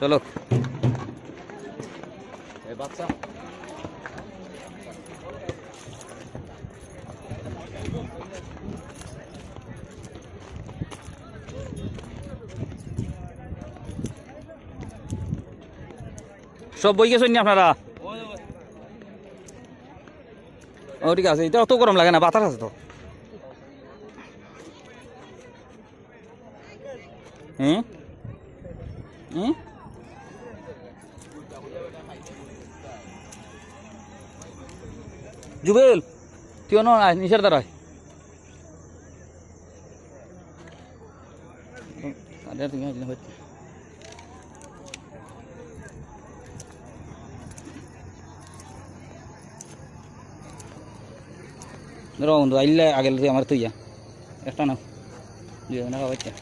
চলো বাচ্চা সব বই গেছেন নি আপনারা? ও ঠিক আছে, এটা অত গরম লাগে না, বাতাস আছে তো। হ্যাঁ হ্যাঁ জুবেল তুই না নিশার দ্বারায় ধরো বন্ধু আইলে আগে আমার তুইয়া একটা না দুই বাচ্চা